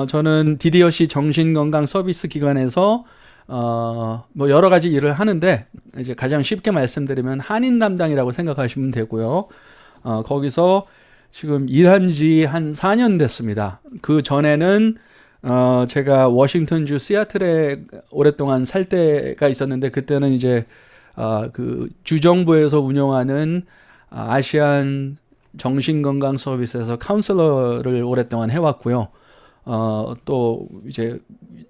저는 DDOC 정신건강 서비스 기관에서 뭐 여러 가지 일을 하는데 이제 가장 쉽게 말씀드리면 한인 담당이라고 생각하시면 되고요. 거기서 지금 일한 지 한 4년 됐습니다. 그 전에는 제가 워싱턴주 시애틀에 오랫동안 살 때가 있었는데 그때는 이제 그 주정부에서 운영하는 아시안 정신건강 서비스에서 카운슬러를 오랫동안 해왔고요. 또 이제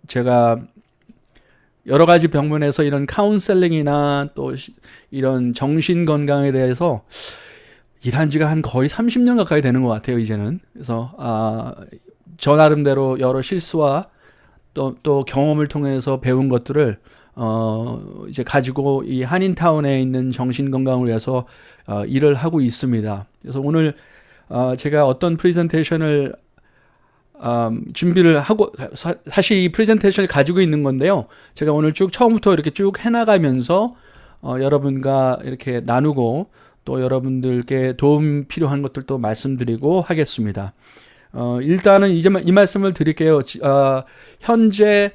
제가 여러 가지 병문에서 이런 카운셀링이나 또 이런 정신건강에 대해서 일한 지가 한 거의 30년 가까이 되는 것 같아요, 이제는. 그래서 저 나름대로 여러 실수와 또 경험을 통해서 배운 것들을 이제 가지고 이 한인타운에 있는 정신건강을 위해서 일을 하고 있습니다. 그래서 오늘 제가 어떤 프레젠테이션을 준비를 하고 사실 이 프레젠테이션을 가지고 있는 건데요. 제가 오늘 쭉 처음부터 이렇게 쭉 해나가면서 여러분과 이렇게 나누고 또 여러분들께 도움 필요한 것들도 말씀드리고 하겠습니다. 일단은 이제 이 말씀을 드릴게요. 현재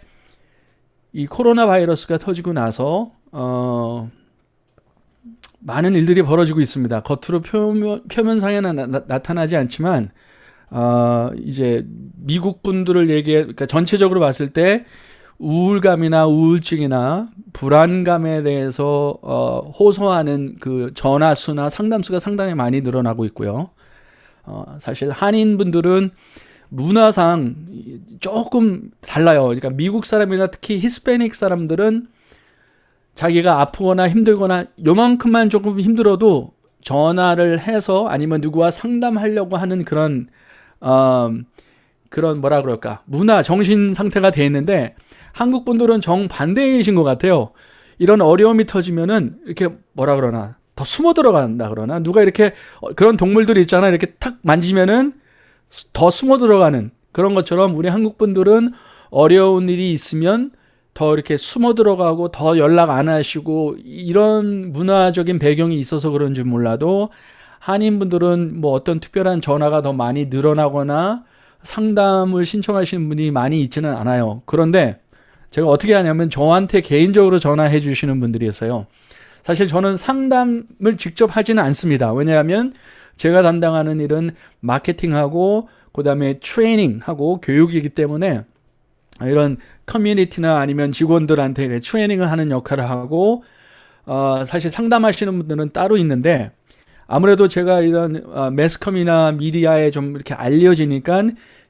이 코로나 바이러스가 터지고 나서 많은 일들이 벌어지고 있습니다. 겉으로 표면상에는 나타나지 않지만 이제 미국 분들을 그러니까 전체적으로 봤을 때 우울감이나 우울증이나 불안감에 대해서 호소하는 그 전화 수나 상담 수가 상당히 많이 늘어나고 있고요. 사실 한인 분들은 문화상 조금 달라요. 그러니까 미국 사람이나 특히 히스패닉 사람들은 자기가 아프거나 힘들거나 요만큼만 조금 힘들어도 전화를 해서 아니면 누구와 상담하려고 하는 그런 뭐라 그럴까 문화 정신 상태가 돼 있는데 한국 분들은 정반대이신 것 같아요. 이런 어려움이 터지면은 이렇게 뭐라 그러나 더 숨어 들어간다 그러나 누가 이렇게 그런 동물들이 있잖아. 이렇게 탁 만지면은 더 숨어 들어가는 그런 것처럼 우리 한국 분들은 어려운 일이 있으면 더 이렇게 숨어 들어가고 더 연락 안 하시고 이런 문화적인 배경이 있어서 그런지 몰라도 한인분들은 뭐 어떤 특별한 전화가 더 많이 늘어나거나 상담을 신청하시는 분이 많이 있지는 않아요. 그런데 제가 어떻게 하냐면 저한테 개인적으로 전화해 주시는 분들이 있어요. 사실 저는 상담을 직접 하지는 않습니다. 왜냐하면 제가 담당하는 일은 마케팅하고 그다음에 트레이닝하고 교육이기 때문에 이런 커뮤니티나 아니면 직원들한테 트레이닝을 하는 역할을 하고 사실 상담하시는 분들은 따로 있는데 아무래도 제가 이런 매스컴이나 미디어에 좀 이렇게 알려지니까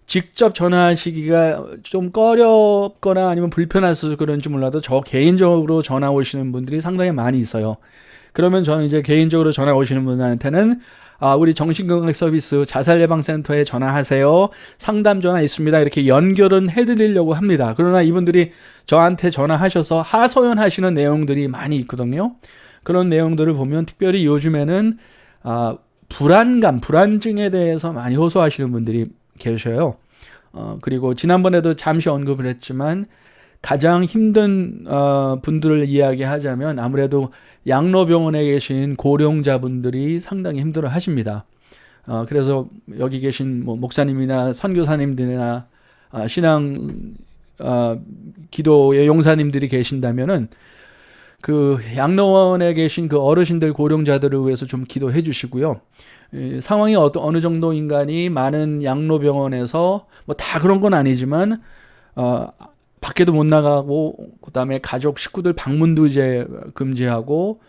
직접 전화하시기가 좀 꺼렵거나 아니면 불편해서 그런지 몰라도 저 개인적으로 전화 오시는 분들이 상당히 많이 있어요. 그러면 저는 이제 개인적으로 전화 오시는 분들한테는 우리 정신건강 서비스 자살예방센터에 전화하세요. 상담 전화 있습니다. 이렇게 연결은 해드리려고 합니다. 그러나 이분들이 저한테 전화하셔서 하소연하시는 내용들이 많이 있거든요. 그런 내용들을 보면 특별히 요즘에는 불안감, 불안증에 대해서 많이 호소하시는 분들이 계셔요. 그리고 지난번에도 잠시 언급을 했지만 가장 힘든 분들을 이야기하자면 아무래도 양로병원에 계신 고령자분들이 상당히 힘들어 하십니다. 그래서 여기 계신 뭐 목사님이나 선교사님들이나 신앙 기도의 용사님들이 계신다면은 그 양로원에 계신 그 어르신들 고령자들을 위해서 좀 기도해 주시고요. 상황이 어느 정도 인간이 많은 양로병원에서 뭐 다 그런 건 아니지만 밖에도 못 나가고 그다음에 가족 식구들 방문도 이제 금지하고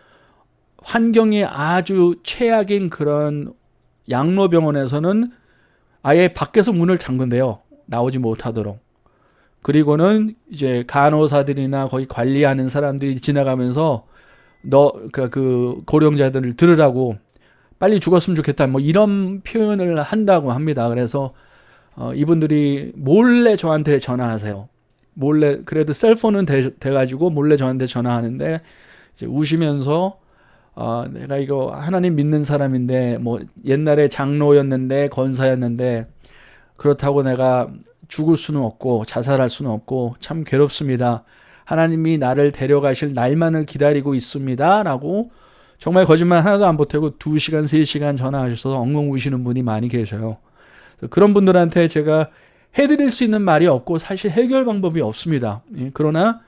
환경이 아주 최악인 그런 양로병원에서는 아예 밖에서 문을 잠근대요. 나오지 못하도록. 그리고는 이제 간호사들이나 거기 관리하는 사람들이 지나가면서 그 고령자들을 들으라고 빨리 죽었으면 좋겠다 뭐 이런 표현을 한다고 합니다. 그래서 이분들이 몰래 저한테 전화하세요. 몰래 그래도 셀폰은 돼가지고 몰래 저한테 전화하는데 이제 우시면서 내가 이거 하나님 믿는 사람인데 뭐 옛날에 장로였는데 권사였는데 그렇다고 내가 죽을 수는 없고 자살할 수는 없고 참 괴롭습니다. 하나님이 나를 데려가실 날만을 기다리고 있습니다. 라고 정말 거짓말 하나도 안 보태고 2시간, 3시간 전화하셔서 엉엉 우시는 분이 많이 계셔요. 그런 분들한테 제가 해드릴 수 있는 말이 없고 사실 해결 방법이 없습니다. 예, 그러나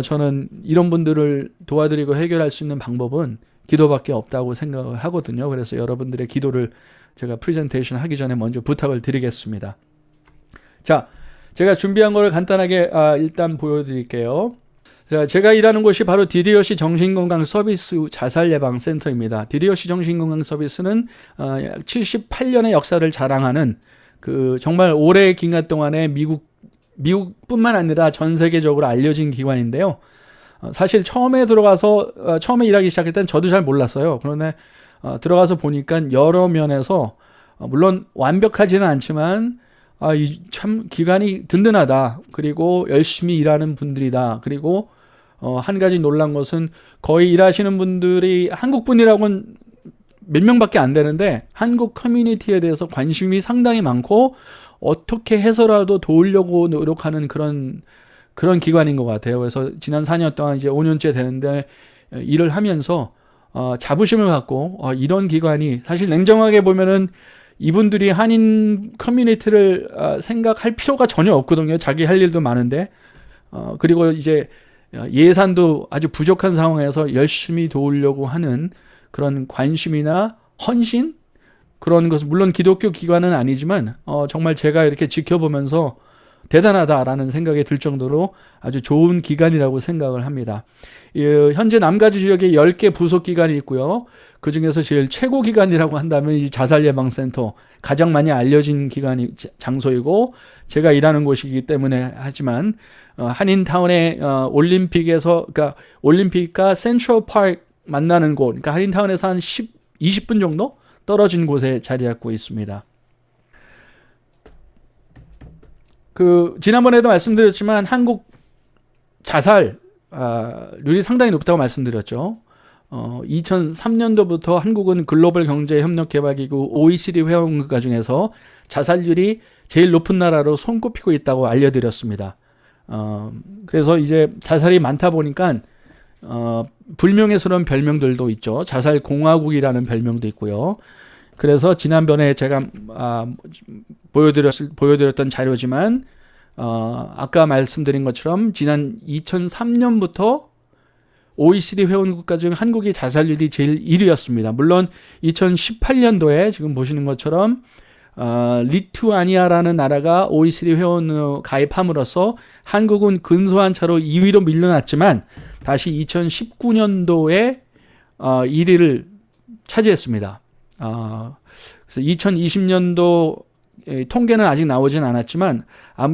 저는 이런 분들을 도와드리고 해결할 수 있는 방법은 기도밖에 없다고 생각을 하거든요. 그래서 여러분들의 기도를 제가 프레젠테이션 하기 전에 먼저 부탁을 드리겠습니다. 자, 제가 준비한 거를 간단하게 일단 보여드릴게요. 자, 제가 일하는 곳이 바로 DDOC 정신건강 서비스 자살예방센터입니다. DDOC 정신건강 서비스는 약 78년의 역사를 자랑하는 정말 오래 기간 동안에 미국뿐만 아니라 전 세계적으로 알려진 기관인데요. 사실 처음에 일하기 시작할 땐 저도 잘 몰랐어요. 그런데 들어가서 보니까 여러 면에서 물론 완벽하지는 않지만 참 기관이 든든하다. 그리고 열심히 일하는 분들이다. 그리고 한 가지 놀란 것은 거의 일하시는 분들이 한국 분이라고는 몇 명밖에 안 되는데 한국 커뮤니티에 대해서 관심이 상당히 많고 어떻게 해서라도 도우려고 노력하는 그런 기관인 것 같아요. 그래서 지난 4년 동안 이제 5년째 되는데 일을 하면서 자부심을 갖고 이런 기관이 사실 냉정하게 보면은 이분들이 한인 커뮤니티를 생각할 필요가 전혀 없거든요. 자기 할 일도 많은데 그리고 이제 예산도 아주 부족한 상황에서 열심히 도우려고 하는 그런 관심이나 헌신 그런 것은 물론 기독교 기관은 아니지만 정말 제가 이렇게 지켜보면서 대단하다라는 생각이 들 정도로 아주 좋은 기관이라고 생각을 합니다. 현재 남가주 지역에 10개 부속 기관이 있고요. 그 중에서 제일 최고 기관이라고 한다면 이 자살예방센터 가장 많이 알려진 기관이 장소이고 제가 일하는 곳이기 때문에 하지만 한인타운의 그러니까 올림픽과 센트럴파크 만나는 곳, 그러니까 한인타운에서 한 20분 정도 떨어진 곳에 자리 잡고 있습니다. 지난번에도 말씀드렸지만 한국 자살률이 상당히 높다고 말씀드렸죠. 2003년도부터 한국은 글로벌 경제협력개발기구 OECD 회원국가 중에서 자살률이 제일 높은 나라로 손꼽히고 있다고 알려드렸습니다. 그래서 이제 자살이 많다 보니까 불명예스러운 별명들도 있죠. 자살공화국이라는 별명도 있고요. 그래서 지난번에 제가 보여드렸던 자료지만 아까 말씀드린 것처럼 지난 2003년부터 OECD 회원국가 중 한국이 자살률이 제일 1위였습니다. 물론 2018년도에 지금 보시는 것처럼 리투아니아라는 나라가 OECD 회원으로 가입함으로써 한국은 근소한 차로 2위로 밀려났지만 다시 2019년도에 1위를 차지했습니다. 그래서 2020년도 통계는 아직 나오진 않았지만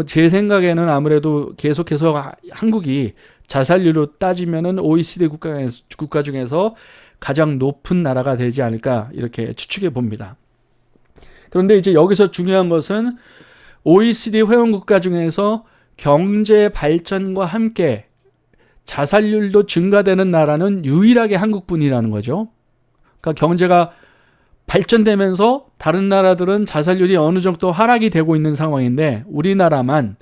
제 생각에는 아무래도 계속해서 한국이 자살률로 따지면은 OECD 국가 중에서 가장 높은 나라가 되지 않을까 이렇게 추측해 봅니다. 그런데 이제 여기서 중요한 것은 OECD 회원국가 중에서 경제 발전과 함께 자살률도 증가되는 나라는 유일하게 한국뿐이라는 거죠. 그러니까 경제가 발전되면서 다른 나라들은 자살률이 어느 정도 하락이 되고 있는 상황인데 우리나라만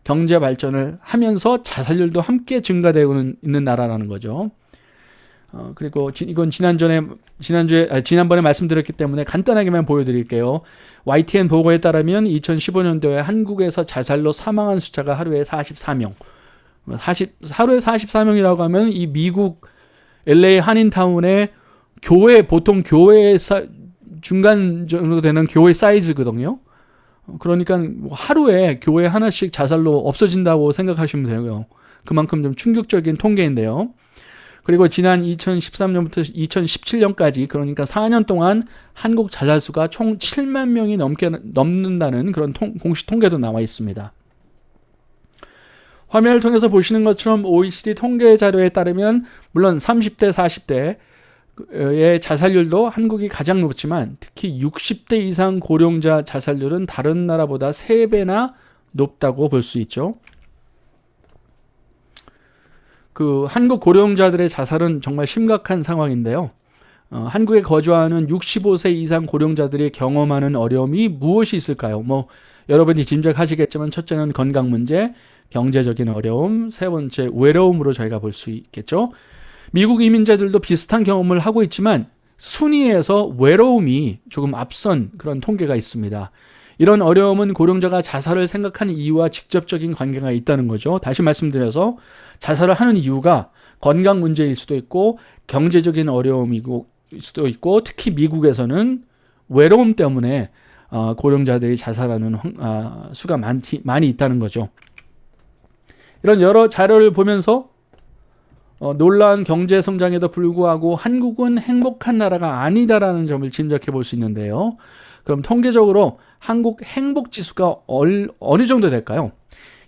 경제 발전을 하면서 자살률도 함께 증가되고 있는 나라라는 거죠. 그리고 이건 지난번에 말씀드렸기 때문에 간단하게만 보여드릴게요. YTN 보고에 따르면 2015년도에 한국에서 자살로 사망한 숫자가 하루에 44명. 하루에 44명이라고 하면 이 미국 LA 한인타운의 보통 교회 중간 정도 되는 교회 사이즈거든요. 그러니까 하루에 교회 하나씩 자살로 없어진다고 생각하시면 되고요. 그만큼 좀 충격적인 통계인데요. 그리고 지난 2013년부터 2017년까지 그러니까 4년 동안 한국 자살수가 총 7만 명이 넘는다는 그런 공식 통계도 나와 있습니다. 화면을 통해서 보시는 것처럼 OECD 통계 자료에 따르면 물론 30대, 40대의 자살률도 한국이 가장 높지만 특히 60대 이상 고령자 자살률은 다른 나라보다 3배나 높다고 볼 수 있죠. 한국 고령자들의 자살은 정말 심각한 상황인데요. 한국에 거주하는 65세 이상 고령자들이 경험하는 어려움이 무엇이 있을까요? 여러분이 짐작하시겠지만 첫째는 건강 문제, 경제적인 어려움, 세 번째 외로움으로 저희가 볼 수 있겠죠. 미국 이민자들도 비슷한 경험을 하고 있지만 순위에서 외로움이 조금 앞선 그런 통계가 있습니다. 이런 어려움은 고령자가 자살을 생각하는 이유와 직접적인 관계가 있다는 거죠. 다시 말씀드려서 자살을 하는 이유가 건강 문제일 수도 있고 경제적인 어려움일 수도 있고 특히 미국에서는 외로움 때문에 고령자들이 자살하는 수가 많이 있다는 거죠. 이런 여러 자료를 보면서 놀라운 경제 성장에도 불구하고 한국은 행복한 나라가 아니다라는 점을 짐작해 볼 수 있는데요. 그럼 통계적으로 한국 행복 지수가 어느 정도 될까요?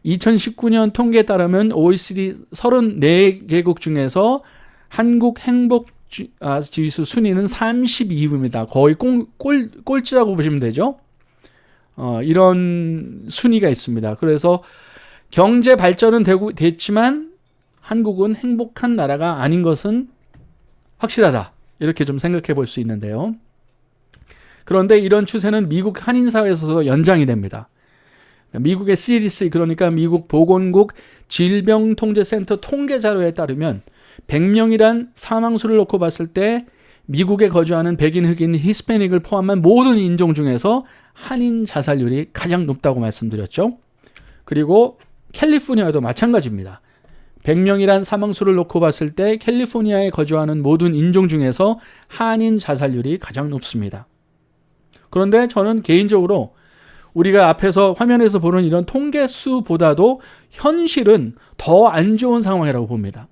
2019년 통계에 따르면 OECD 34개국 중에서 한국 행복 지수 순위는 32위입니다. 거의 꼴찌라고 보시면 되죠. 이런 순위가 있습니다. 그래서 경제 발전은 됐지만 한국은 행복한 나라가 아닌 것은 확실하다. 이렇게 좀 생각해 볼 수 있는데요. 그런데 이런 추세는 미국 한인사회에서도 연장이 됩니다. 미국의 CDC, 그러니까 미국 보건국 질병통제센터 통계 자료에 따르면 100명이란 사망수를 놓고 봤을 때 미국에 거주하는 백인, 흑인, 히스패닉을 포함한 모든 인종 중에서 한인 자살률이 가장 높다고 말씀드렸죠. 그리고 캘리포니아도 마찬가지입니다. 100명이란 사망수를 놓고 봤을 때 캘리포니아에 거주하는 모든 인종 중에서 한인 자살률이 가장 높습니다. 그런데 저는 개인적으로 우리가 앞에서 화면에서 보는 이런 통계수보다도 현실은 더 안 좋은 상황이라고 봅니다.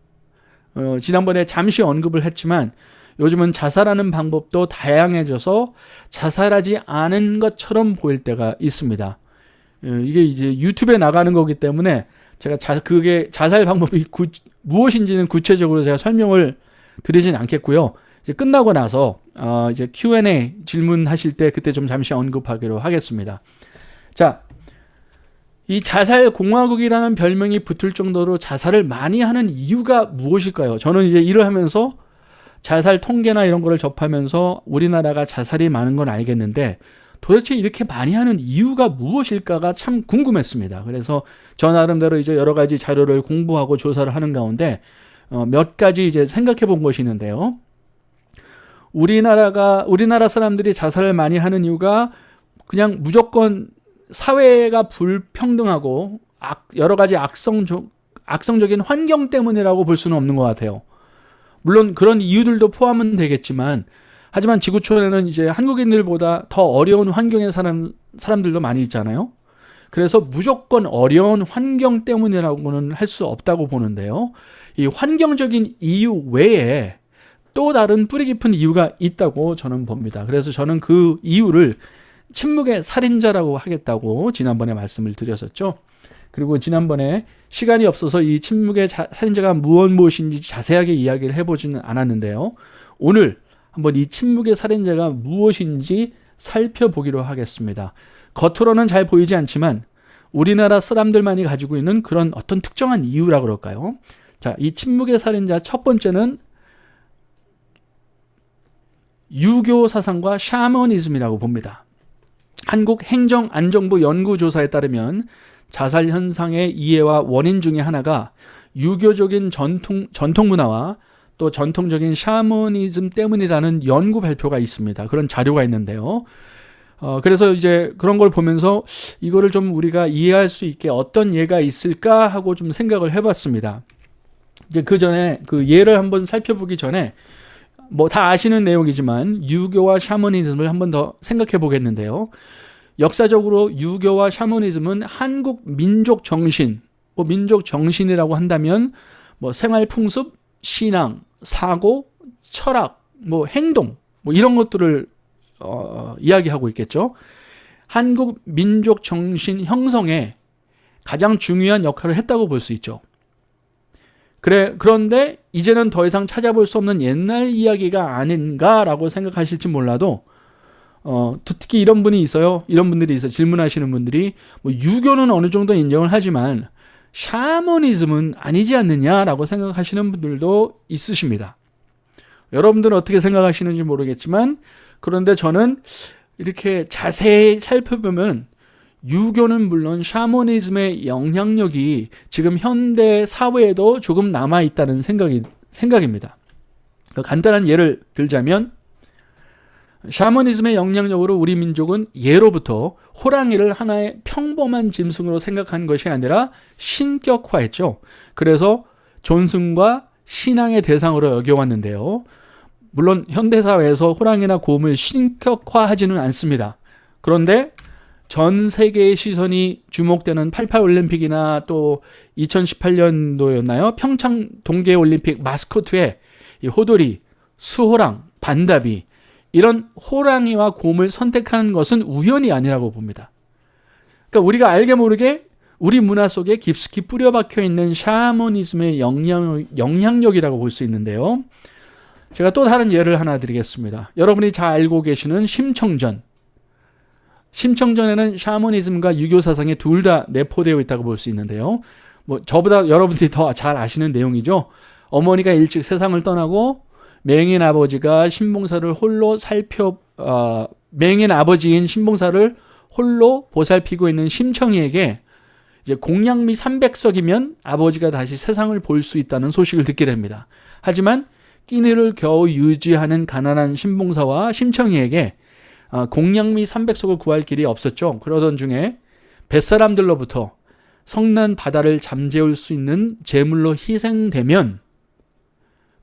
지난번에 잠시 언급을 했지만 요즘은 자살하는 방법도 다양해져서 자살하지 않은 것처럼 보일 때가 있습니다. 이게 이제 유튜브에 나가는 거기 때문에 제가 그게 자살 방법이 무엇인지는 구체적으로 제가 설명을 드리진 않겠고요. 이제 끝나고 나서 이제 Q&A 질문하실 때 그때 좀 잠시 언급하기로 하겠습니다. 자, 이 자살 공화국이라는 별명이 붙을 정도로 자살을 많이 하는 이유가 무엇일까요? 저는 이제 일을 하면서 자살 통계나 이런 거를 접하면서 우리나라가 자살이 많은 건 알겠는데 도대체 이렇게 많이 하는 이유가 무엇일까가 참 궁금했습니다. 그래서 저 나름대로 이제 여러 가지 자료를 공부하고 조사를 하는 가운데 몇 가지 이제 생각해 본 것이 있는데요. 우리나라 사람들이 자살을 많이 하는 이유가 그냥 무조건 사회가 불평등하고 여러 가지 악성적인 환경 때문이라고 볼 수는 없는 것 같아요. 물론 그런 이유들도 포함은 되겠지만 하지만 지구촌에는 이제 한국인들보다 더 어려운 환경의 사람들도 많이 있잖아요. 그래서 무조건 어려운 환경 때문이라고는 할 수 없다고 보는데요. 이 환경적인 이유 외에 또 다른 뿌리 깊은 이유가 있다고 저는 봅니다. 그래서 저는 그 이유를 침묵의 살인자라고 하겠다고 지난번에 말씀을 드렸었죠. 그리고 지난번에 시간이 없어서 이 침묵의 살인자가 무엇인지 자세하게 이야기를 해보지는 않았는데요. 오늘 한번 이 침묵의 살인자가 무엇인지 살펴보기로 하겠습니다. 겉으로는 잘 보이지 않지만 우리나라 사람들만이 가지고 있는 그런 어떤 특정한 이유라 그럴까요? 자, 이 침묵의 살인자 첫 번째는 유교 사상과 샤머니즘이라고 봅니다. 한국행정안정부 연구조사에 따르면 자살 현상의 이해와 원인 중에 하나가 유교적인 전통 문화와 또 전통적인 샤머니즘 때문이라는 연구 발표가 있습니다. 그런 자료가 있는데요. 그래서 이제 그런 걸 보면서 이거를 좀 우리가 이해할 수 있게 어떤 예가 있을까 하고 좀 생각을 해봤습니다. 이제 그 전에 그 예를 한번 살펴보기 전에 뭐 다 아시는 내용이지만 유교와 샤머니즘을 한번 더 생각해 보겠는데요. 역사적으로 유교와 샤머니즘은 한국 민족 정신, 민족 정신이라고 한다면 생활 풍습, 신앙, 사고, 철학, 행동 이런 것들을 이야기하고 있겠죠. 한국 민족 정신 형성에 가장 중요한 역할을 했다고 볼 수 있죠. 그런데 이제는 더 이상 찾아볼 수 없는 옛날 이야기가 아닌가라고 생각하실지 몰라도 특히 이런 분들이 있어요. 질문하시는 분들이 유교는 어느 정도 인정을 하지만 샤머니즘은 아니지 않느냐라고 생각하시는 분들도 있으십니다. 여러분들은 어떻게 생각하시는지 모르겠지만 그런데 저는 이렇게 자세히 살펴보면 유교는 물론 샤머니즘의 영향력이 지금 현대 사회에도 조금 남아있다는 생각입니다. 간단한 예를 들자면 샤머니즘의 영향력으로 우리 민족은 예로부터 호랑이를 하나의 평범한 짐승으로 생각한 것이 아니라 신격화했죠. 그래서 존승과 신앙의 대상으로 여겨왔는데요. 물론 현대사회에서 호랑이나 곰을 신격화하지는 않습니다. 그런데 전 세계의 시선이 주목되는 88 올림픽이나 또 2018년도였나요? 평창 동계올림픽 마스코트에 이 호돌이, 수호랑, 반다비 이런 호랑이와 곰을 선택하는 것은 우연이 아니라고 봅니다. 그러니까 우리가 알게 모르게 우리 문화 속에 깊숙이 뿌려박혀 있는 샤머니즘의 영향력이라고 볼 수 있는데요. 제가 또 다른 예를 하나 드리겠습니다. 여러분이 잘 알고 계시는 심청전. 심청전에는 샤머니즘과 유교 사상이 둘 다 내포되어 있다고 볼 수 있는데요. 뭐 저보다 여러분들이 더 잘 아시는 내용이죠. 어머니가 일찍 세상을 떠나고 맹인 아버지가 신봉사를 홀로 맹인 아버지인 신봉사를 홀로 보살피고 있는 심청이에게 이제 공양미 300석이면 아버지가 다시 세상을 볼 수 있다는 소식을 듣게 됩니다. 하지만 끼니를 겨우 유지하는 가난한 신봉사와 심청이에게 공양미 300석을 구할 길이 없었죠. 그러던 중에 뱃사람들로부터 성난 바다를 잠재울 수 있는 제물로 희생되면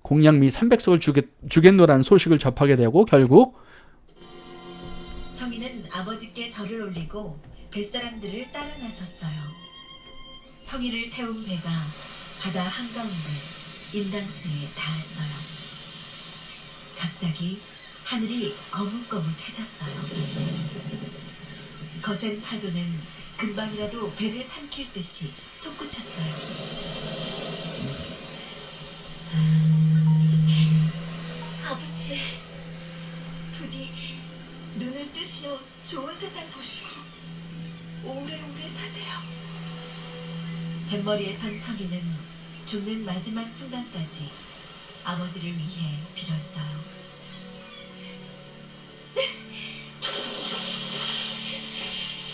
공양미 300석을 주겠노라는 소식을 접하게 되고 결국 청이는 아버지께 절을 올리고 뱃사람들을 따라 나섰어요. 청이를 태운 배가 바다 한가운데 인당수에 닿았어요. 갑자기 하늘이 거뭇거뭇해졌어요. 거센 파도는 금방이라도 배를 삼킬 듯이 솟구쳤어요. 아버지, 부디 눈을 뜨시어 좋은 세상 보시고 오래오래 사세요. 뱃머리에 선 청이는 죽는 마지막 순간까지 아버지를 위해 빌었어요.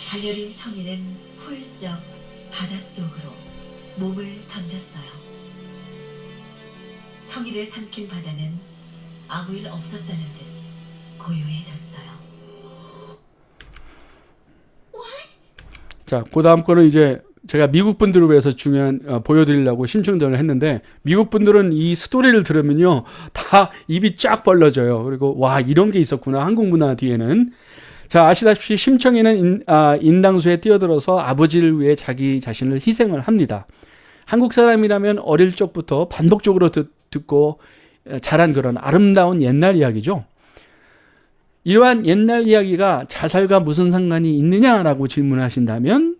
가녀린 청이는 훌쩍 바닷속으로 몸을 던졌어요. 청이를 삼킨 바다는 아무 일 없었다는 듯 고요해졌어요. 자, 그 다음 거는 이제 제가 미국 분들을 위해서 중요한 보여드리려고 심층전을 했는데 미국 분들은 이 스토리를 들으면요 다 입이 쫙 벌려져요. 그리고 와 이런 게 있었구나 한국 문화 뒤에는. 자, 아시다시피 심청이는 인당수에 뛰어들어서 아버지를 위해 자기 자신을 희생을 합니다. 한국 사람이라면 어릴 적부터 반복적으로 듣고 자란 그런 아름다운 옛날 이야기죠. 이러한 옛날 이야기가 자살과 무슨 상관이 있느냐라고 질문하신다면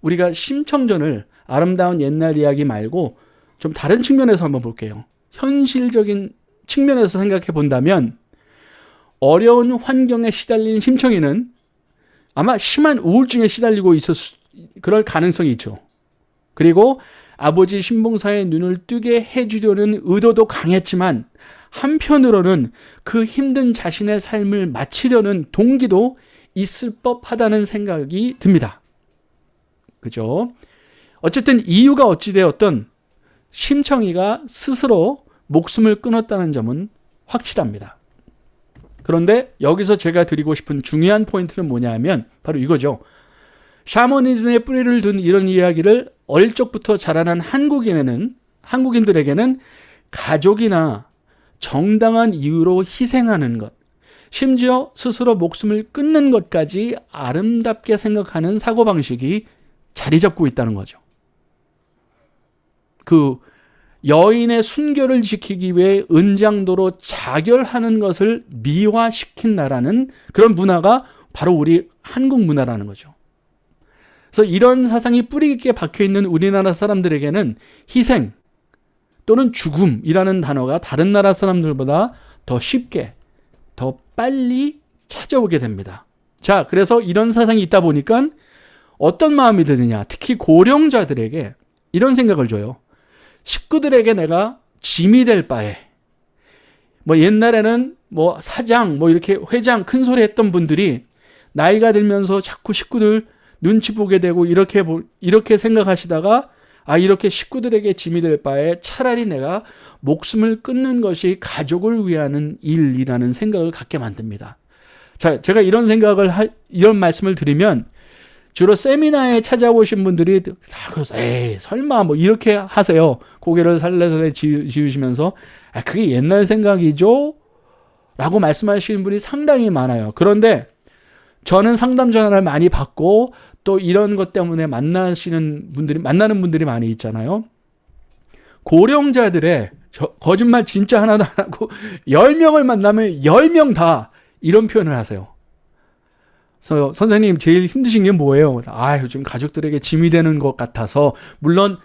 우리가 심청전을 아름다운 옛날 이야기 말고 좀 다른 측면에서 한번 볼게요. 현실적인 측면에서 생각해 본다면 어려운 환경에 시달린 심청이는 아마 심한 우울증에 시달리고 그럴 가능성이 있죠. 그리고 아버지 신봉사의 눈을 뜨게 해주려는 의도도 강했지만 한편으로는 그 힘든 자신의 삶을 마치려는 동기도 있을 법하다는 생각이 듭니다. 그죠? 어쨌든 이유가 어찌되었든 심청이가 스스로 목숨을 끊었다는 점은 확실합니다. 그런데 여기서 제가 드리고 싶은 중요한 포인트는 뭐냐 하면 바로 이거죠. 샤머니즘의 뿌리를 둔 이런 이야기를 어릴 적부터 자라난 한국인들에게는 가족이나 정당한 이유로 희생하는 것, 심지어 스스로 목숨을 끊는 것까지 아름답게 생각하는 사고방식이 자리 잡고 있다는 거죠. 그 여인의 순결을 지키기 위해 은장도로 자결하는 것을 미화시킨다라는 그런 문화가 바로 우리 한국 문화라는 거죠. 그래서 이런 사상이 뿌리 깊게 박혀있는 우리나라 사람들에게는 희생 또는 죽음이라는 단어가 다른 나라 사람들보다 더 쉽게, 더 빨리 찾아오게 됩니다. 자, 그래서 이런 사상이 있다 보니까 어떤 마음이 드느냐, 특히 고령자들에게 이런 생각을 줘요. 식구들에게 내가 짐이 될 바에 뭐 옛날에는 뭐 사장 뭐 이렇게 회장 큰 소리 했던 분들이 나이가 들면서 자꾸 식구들 눈치 보게 되고 이렇게 생각하시다가 이렇게 식구들에게 짐이 될 바에 차라리 내가 목숨을 끊는 것이 가족을 위하는 일이라는 생각을 갖게 만듭니다. 자, 제가 이런 말씀을 드리면 주로 세미나에 찾아오신 분들이 다 그래서 에이 설마 뭐 이렇게 하세요. 고개를 살레살레 지으시면서 그게 옛날 생각이죠? 라고 말씀하시는 분이 상당히 많아요. 그런데 저는 상담 전화를 많이 받고 또 이런 것 때문에 만나는 분들이 많이 있잖아요. 고령자들의 거짓말 진짜 하나도 안 하고 10명을 만나면 10명 다 이런 표현을 하세요. 그래서 선생님 제일 힘드신 게 뭐예요? 요즘 가족들에게 짐이 되는 것 같아서. 물론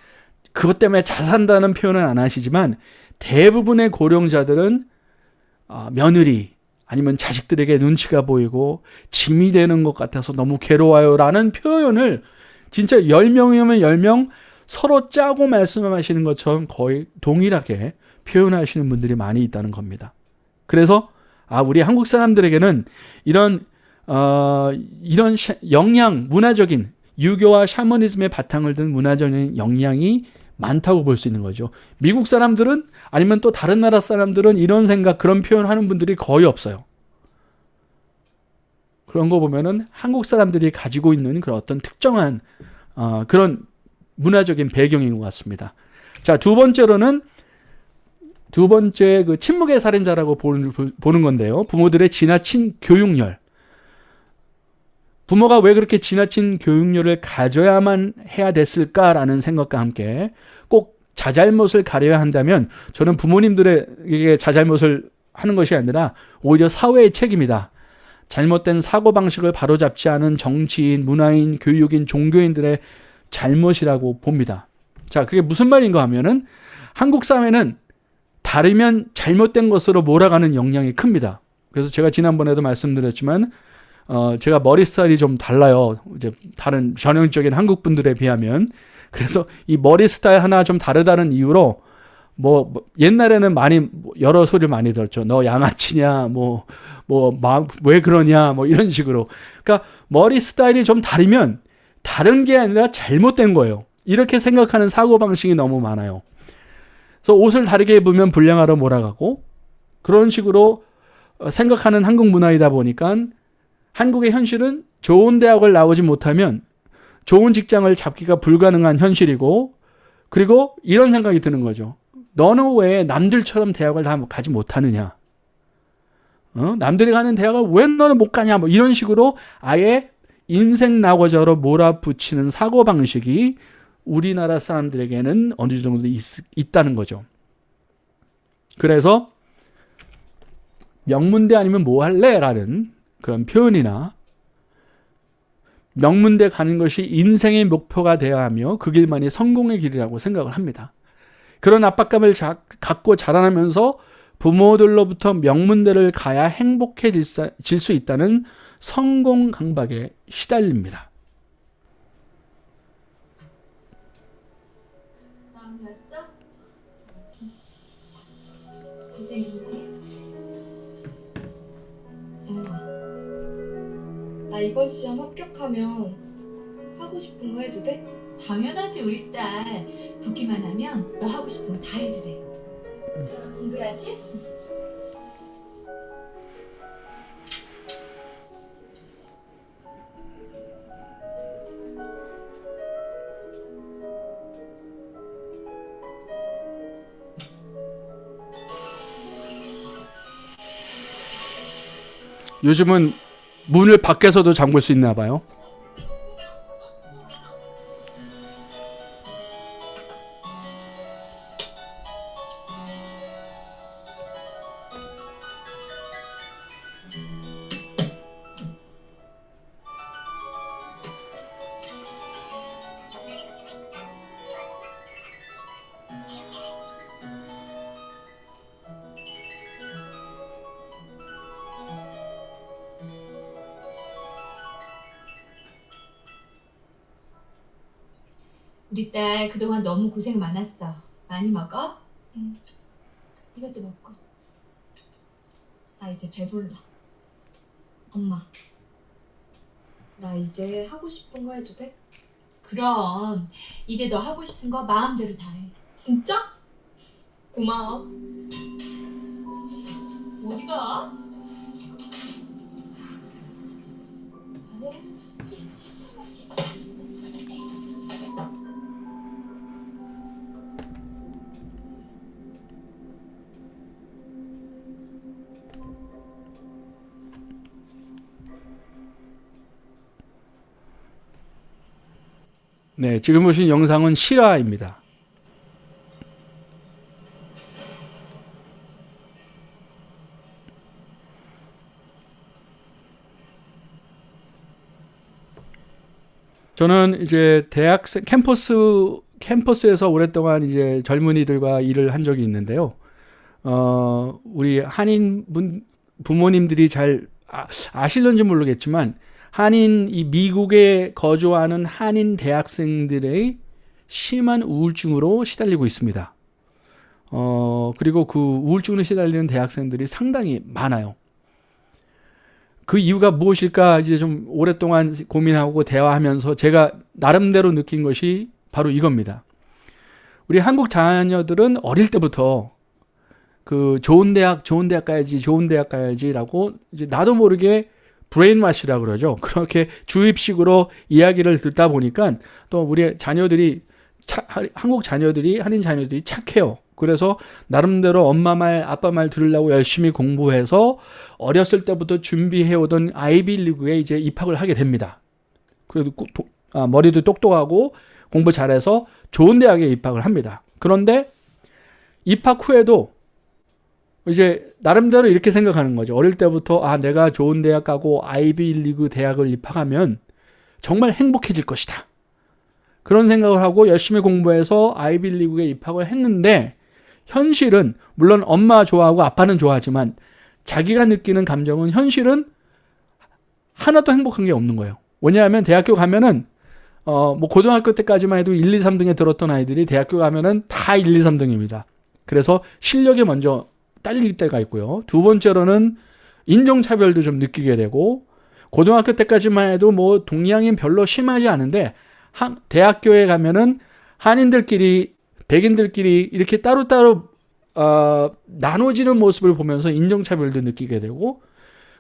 그것 때문에 자산다는 표현은 안 하시지만 대부분의 고령자들은 며느리 아니면 자식들에게 눈치가 보이고 짐이 되는 것 같아서 너무 괴로워요 라는 표현을 진짜 10명이면 10명 서로 짜고 말씀하시는 것처럼 거의 동일하게 표현하시는 분들이 많이 있다는 겁니다. 그래서 우리 한국 사람들에게는 이런 문화적인 유교와 샤머니즘의 바탕을 둔 문화적인 영향이 많다고 볼 수 있는 거죠. 미국 사람들은 아니면 또 다른 나라 사람들은 이런 생각, 그런 표현하는 분들이 거의 없어요. 그런 거 보면은 한국 사람들이 가지고 있는 그런 어떤 특정한 그런 문화적인 배경인 것 같습니다. 자, 두 번째 그 침묵의 살인자라고 보는 건데요. 부모들의 지나친 교육열. 부모가 왜 그렇게 지나친 교육열을 가져야만 해야 됐을까라는 생각과 함께 꼭 자잘못을 가려야 한다면 저는 부모님들에게 자잘못을 하는 것이 아니라 오히려 사회의 책임이다. 잘못된 사고방식을 바로잡지 않은 정치인, 문화인, 교육인, 종교인들의 잘못이라고 봅니다. 자, 그게 무슨 말인가 하면은 한국 사회는 다르면 잘못된 것으로 몰아가는 영향이 큽니다. 그래서 제가 지난번에도 말씀드렸지만 제가 머리 스타일이 좀 달라요. 이제 다른 전형적인 한국 분들에 비하면. 그래서 이 머리 스타일 하나 좀 다르다는 이유로 옛날에는 많이 여러 소리를 많이 들었죠. 너 양아치냐, 왜 그러냐, 이런 식으로. 그러니까 머리 스타일이 좀 다르면 다른 게 아니라 잘못된 거예요. 이렇게 생각하는 사고방식이 너무 많아요. 그래서 옷을 다르게 입으면 불량하러 몰아가고 그런 식으로 생각하는 한국 문화이다 보니까 한국의 현실은 좋은 대학을 나오지 못하면 좋은 직장을 잡기가 불가능한 현실이고, 그리고 이런 생각이 드는 거죠. 너는 왜 남들처럼 대학을 다 가지 못하느냐? 남들이 가는 대학을 왜 너는 못 가냐? 이런 식으로 아예 인생 낙오자로 몰아붙이는 사고방식이 우리나라 사람들에게는 어느 정도 있다는 거죠. 그래서 명문대 아니면 뭐 할래? 라는 그런 표현이나 명문대 가는 것이 인생의 목표가 되어야 하며 그 길만이 성공의 길이라고 생각을 합니다. 그런 압박감을 갖고 자라나면서 부모들로부터 명문대를 가야 행복해질 수 있다는 성공 강박에 시달립니다. 마음이 왔어? 고생했네. 엄마, 나 이번 시험 합격하면 하고 싶은 거 해도 돼? 당연하지 우리 딸. 붙기만 하면 너 하고 싶은 거 다 해도 돼. 공부해야지. 요즘은 문을 밖에서도 잠글 수 있나 봐요. 우리 딸 그동안 너무 고생 많았어. 많이 먹어? 응. 이것도 먹고. 나 이제 배불러. 엄마, 나 이제 하고 싶은 거 해도 돼? 그럼 이제 너 하고 싶은 거 마음대로 다 해. 진짜? 고마워. 어디가? 네, 지금 보신 영상은 실화입니다. 저는 이제 대학생 캠퍼스에서 오랫동안 이제 젊은이들과 일을 한 적이 있는데요. 우리 한인 부모님들이 잘 아실런지 모르겠지만 이 미국에 거주하는 한인 대학생들의 심한 우울증으로 시달리고 있습니다. 그리고 그 우울증으로 시달리는 대학생들이 상당히 많아요. 그 이유가 무엇일까 이제 좀 오랫동안 고민하고 대화하면서 제가 나름대로 느낀 것이 바로 이겁니다. 우리 한국 자녀들은 어릴 때부터 그 좋은 대학 가야지라고 이제 나도 모르게 브레인와시라고 그러죠. 그렇게 주입식으로 이야기를 듣다 보니까 또 우리 자녀들이 한인 자녀들이 착해요. 그래서 나름대로 엄마 말, 아빠 말 들으려고 열심히 공부해서 어렸을 때부터 준비해오던 아이비리그에 이제 입학을 하게 됩니다. 그래도 머리도 똑똑하고 공부 잘해서 좋은 대학에 입학을 합니다. 그런데 입학 후에도 이제 나름대로 이렇게 생각하는 거죠. 어릴 때부터 내가 좋은 대학 가고 아이비리그 대학을 입학하면 정말 행복해질 것이다. 그런 생각을 하고 열심히 공부해서 아이비리그에 입학을 했는데 현실은 물론 엄마 좋아하고 아빠는 좋아하지만 자기가 느끼는 감정은 현실은 하나도 행복한 게 없는 거예요. 왜냐하면 대학교 가면은 뭐 고등학교 때까지만 해도 1, 2, 3등에 들었던 아이들이 대학교 가면은 다 1, 2, 3등입니다. 그래서 실력이 먼저 딸릴 때가 있고요. 두 번째로는 인종차별도 좀 느끼게 되고 고등학교 때까지만 해도 뭐 동양인 별로 심하지 않은데 대학교에 가면은 한인들끼리 백인들끼리 이렇게 따로따로 나눠지는 모습을 보면서 인종차별도 느끼게 되고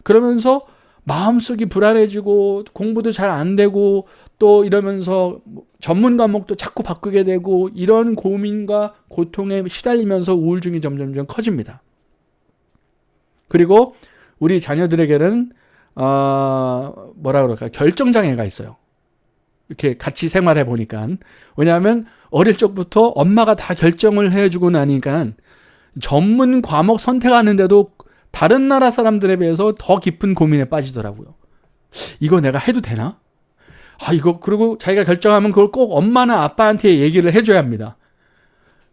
그러면서 마음속이 불안해지고 공부도 잘 안 되고 또 이러면서 전문 과목도 자꾸 바꾸게 되고 이런 고민과 고통에 시달리면서 우울증이 점점점 커집니다. 그리고 우리 자녀들에게는 뭐라 그럴까 결정장애가 있어요. 이렇게 같이 생활해 보니까. 왜냐하면 어릴 적부터 엄마가 다 결정을 해주고 나니까 전문 과목 선택하는데도 다른 나라 사람들에 비해서 더 깊은 고민에 빠지더라고요. 이거 내가 해도 되나? 그리고 자기가 결정하면 그걸 꼭 엄마나 아빠한테 얘기를 해줘야 합니다.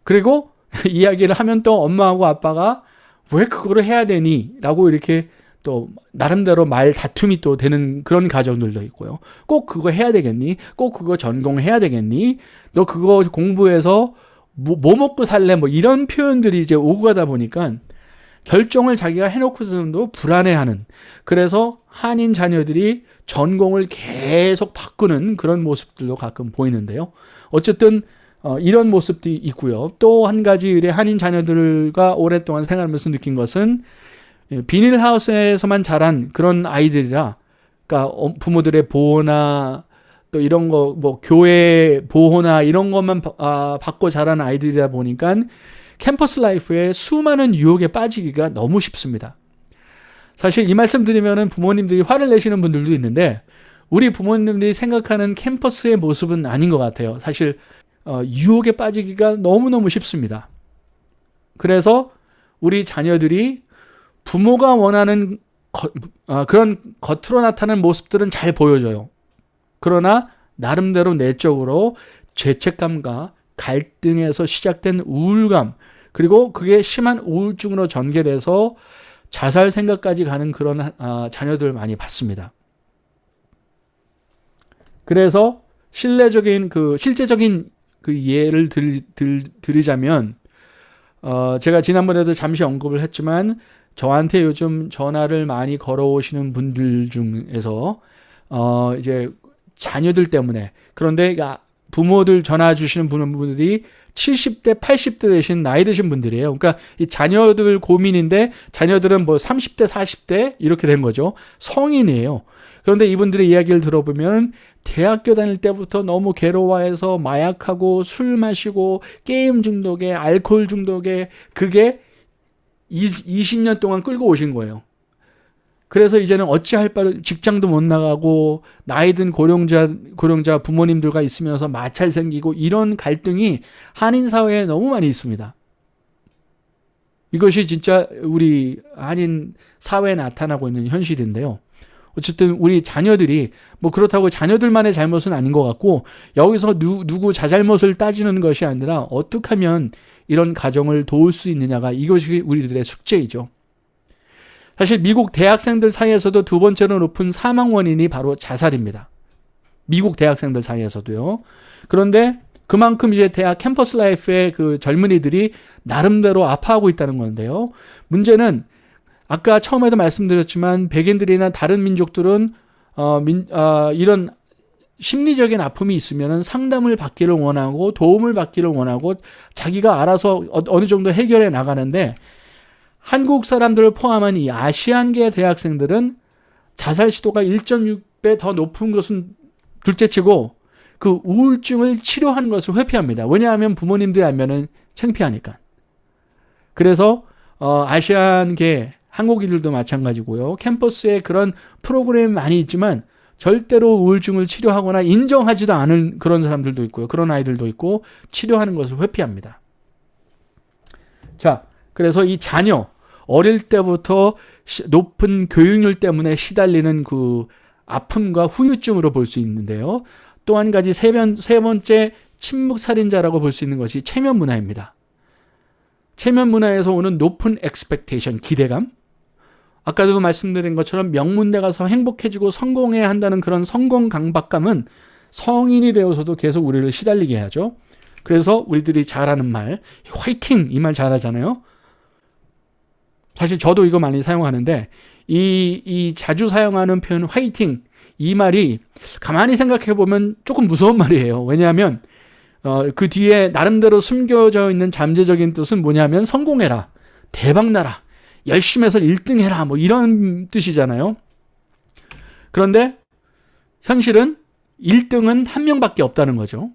그리고 이야기를 하면 또 엄마하고 아빠가 왜 그거를 해야 되니? 라고 이렇게 또 나름대로 말 다툼이 또 되는 그런 가정들도 있고요. 꼭 그거 해야 되겠니? 꼭 그거 전공해야 되겠니? 너 그거 공부해서 뭐 먹고 살래? 뭐 이런 표현들이 이제 오고 가다 보니까 결정을 자기가 해놓고서도 불안해하는, 그래서 한인 자녀들이 전공을 계속 바꾸는 그런 모습들도 가끔 보이는데요. 어쨌든 이런 모습도 있고요. 또 한 가지 우리 한인 자녀들과 오랫동안 생활하면서 느낀 것은 비닐하우스에서만 자란 그런 아이들이라, 그러니까 부모들의 보호나 또 이런 거 뭐 교회 보호나 이런 것만 받고 자란 아이들이다 보니까 캠퍼스 라이프에 수많은 유혹에 빠지기가 너무 쉽습니다. 사실 이 말씀 드리면은 부모님들이 화를 내시는 분들도 있는데 우리 부모님들이 생각하는 캠퍼스의 모습은 아닌 것 같아요. 사실 유혹에 빠지기가 너무너무 쉽습니다. 그래서 우리 자녀들이 부모가 원하는 그런 겉으로 나타나는 모습들은 잘 보여줘요. 그러나 나름대로 내적으로 죄책감과 갈등에서 시작된 우울감, 그리고 그게 심한 우울증으로 전개돼서 자살 생각까지 가는 그런 자녀들 많이 봤습니다. 그래서 실제적인 그 예를 드리자면 제가 지난번에도 잠시 언급을 했지만 저한테 요즘 전화를 많이 걸어오시는 분들 중에서 이제 자녀들 때문에, 그런데 부모들 전화 주시는 분들이 70대, 80대 되신 나이 드신 분들이에요. 그러니까 이 자녀들 고민인데 자녀들은 뭐 30대, 40대 이렇게 된 거죠. 성인이에요. 그런데 이분들의 이야기를 들어보면 대학교 다닐 때부터 너무 괴로워해서 마약하고 술 마시고 게임 중독에 알코올 중독에 그게 20년 동안 끌고 오신 거예요. 그래서 이제는 어찌할 바를 직장도 못 나가고 나이 든 고령자 부모님들과 있으면서 마찰 생기고 이런 갈등이 한인 사회에 너무 많이 있습니다. 이것이 진짜 우리 한인 사회에 나타나고 있는 현실인데요. 어쨌든 우리 자녀들이 뭐 그렇다고 자녀들만의 잘못은 아닌 것 같고 여기서 누구 자잘못을 따지는 것이 아니라 어떻게 하면 이런 가정을 도울 수 있느냐가 이것이 우리들의 숙제이죠. 사실 미국 대학생들 사이에서도 두 번째로 높은 사망 원인이 바로 자살입니다. 미국 대학생들 사이에서도요. 그런데 그만큼 이제 대학 캠퍼스 라이프의 그 젊은이들이 나름대로 아파하고 있다는 건데요. 문제는 아까 처음에도 말씀드렸지만 백인들이나 다른 민족들은 이런 심리적인 아픔이 있으면 상담을 받기를 원하고 도움을 받기를 원하고 자기가 알아서 어느 정도 해결해 나가는데 한국 사람들을 포함한 이 아시안계 대학생들은 자살 시도가 1.6배 더 높은 것은 둘째치고 그 우울증을 치료하는 것을 회피합니다. 왜냐하면 부모님들이 알면은 창피하니까. 그래서 아시안계 한국인들도 마찬가지고요. 캠퍼스에 그런 프로그램이 많이 있지만 절대로 우울증을 치료하거나 인정하지도 않은 그런 사람들도 있고요. 그런 아이들도 있고 치료하는 것을 회피합니다. 자, 그래서 이 자녀 어릴 때부터 높은 교육률 때문에 시달리는 그 아픔과 후유증으로 볼 수 있는데요. 또 한 가지 세 번째 침묵살인자라고 볼 수 있는 것이 체면 문화입니다. 체면 문화에서 오는 높은 expectation, 기대감. 아까도 말씀드린 것처럼 명문대 가서 행복해지고 성공해야 한다는 그런 성공 강박감은 성인이 되어서도 계속 우리를 시달리게 하죠. 그래서 우리들이 잘하는 말, 화이팅! 이 말 잘하잖아요. 사실 저도 이거 많이 사용하는데 이 자주 사용하는 표현 화이팅 이 말이 가만히 생각해 보면 조금 무서운 말이에요. 왜냐하면 그 뒤에 나름대로 숨겨져 있는 잠재적인 뜻은 뭐냐면 성공해라, 대박나라, 열심히 해서 1등 해라 뭐 이런 뜻이잖아요. 그런데 현실은 1등은 한 명밖에 없다는 거죠.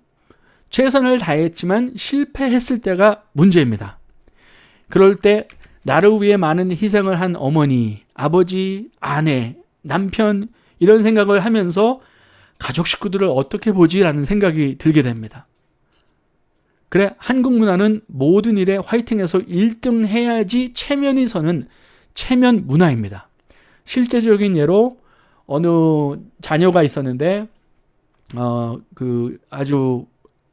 최선을 다했지만 실패했을 때가 문제입니다. 그럴 때 나를 위해 많은 희생을 한 어머니, 아버지, 아내, 남편 이런 생각을 하면서 가족 식구들을 어떻게 보지라는 생각이 들게 됩니다. 그래 한국 문화는 모든 일에 화이팅해서 1등 해야지 체면이 서는 체면 문화입니다. 실제적인 예로 어느 자녀가 있었는데 그 아주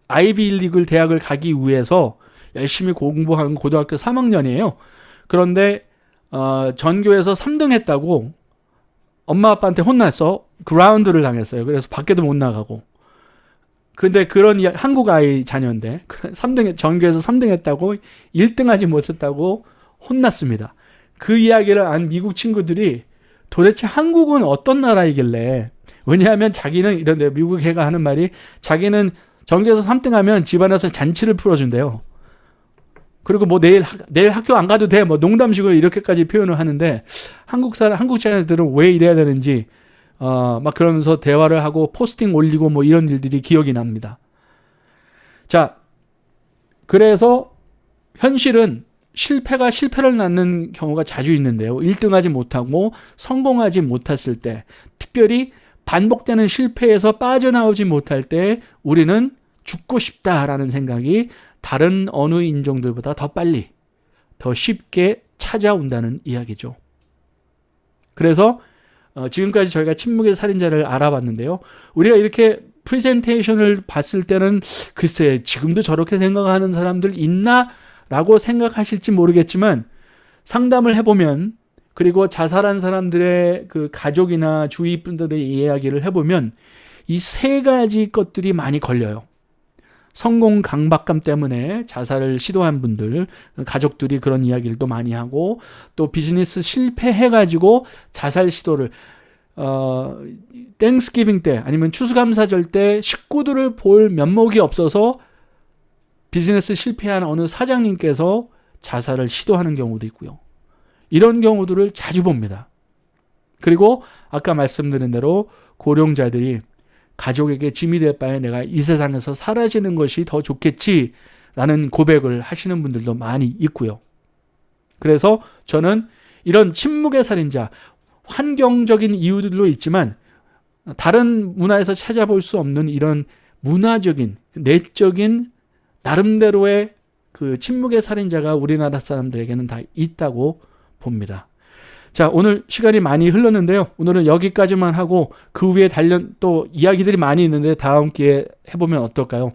아이비리그 대학을 가기 위해서 열심히 공부한 고등학교 3학년이에요. 그런데 전교에서 3등 했다고 엄마 아빠한테 혼났어. 그라운드를 당했어요. 그래서 밖에도 못 나가고. 근데 그런 한국 아이 자녀인데 3등 전교에서 3등 했다고 1등 하지 못했다고 혼났습니다. 그 이야기를 안 미국 친구들이 도대체 한국은 어떤 나라이길래, 왜냐하면 자기는 이런데 미국 애가 하는 말이 자기는 전교에서 3등 하면 집안에서 잔치를 풀어준대요. 그리고 뭐 내일 학교 안 가도 돼. 뭐 농담식으로 이렇게까지 표현을 하는데 한국 자녀들은 왜 이래야 되는지 막 그러면서 대화를 하고 포스팅 올리고 뭐 이런 일들이 기억이 납니다. 자, 그래서 현실은 실패가 실패를 낳는 경우가 자주 있는데요. 1등하지 못하고 성공하지 못했을 때, 특별히 반복되는 실패에서 빠져나오지 못할 때 우리는 죽고 싶다라는 생각이 다른 어느 인종들보다 더 빨리, 더 쉽게 찾아온다는 이야기죠. 그래서 지금까지 저희가 침묵의 살인자를 알아봤는데요. 우리가 이렇게 프레젠테이션을 봤을 때는 글쎄 지금도 저렇게 생각하는 사람들 있나? 라고 생각하실지 모르겠지만 상담을 해보면, 그리고 자살한 사람들의 그 가족이나 주위 분들의 이야기를 해보면 이 세 가지 것들이 많이 걸려요. 성공 강박감 때문에 자살을 시도한 분들, 가족들이 그런 이야기를 또 많이 하고, 또 비즈니스 실패해가지고 자살 시도를 땡스기빙 때 아니면 추수감사절 때 식구들을 볼 면목이 없어서 비즈니스 실패한 어느 사장님께서 자살을 시도하는 경우도 있고요. 이런 경우들을 자주 봅니다. 그리고 아까 말씀드린 대로 고령자들이 가족에게 짐이 될 바에 내가 이 세상에서 사라지는 것이 더 좋겠지라는 고백을 하시는 분들도 많이 있고요. 그래서 저는 이런 침묵의 살인자, 환경적인 이유들도 있지만 다른 문화에서 찾아볼 수 없는 이런 문화적인, 내적인 나름대로의 그 침묵의 살인자가 우리나라 사람들에게는 다 있다고 봅니다. 자, 오늘 시간이 많이 흘렀는데요. 오늘은 여기까지만 하고 그 위에 또 이야기들이 많이 있는데 다음 기회에 해보면 어떨까요?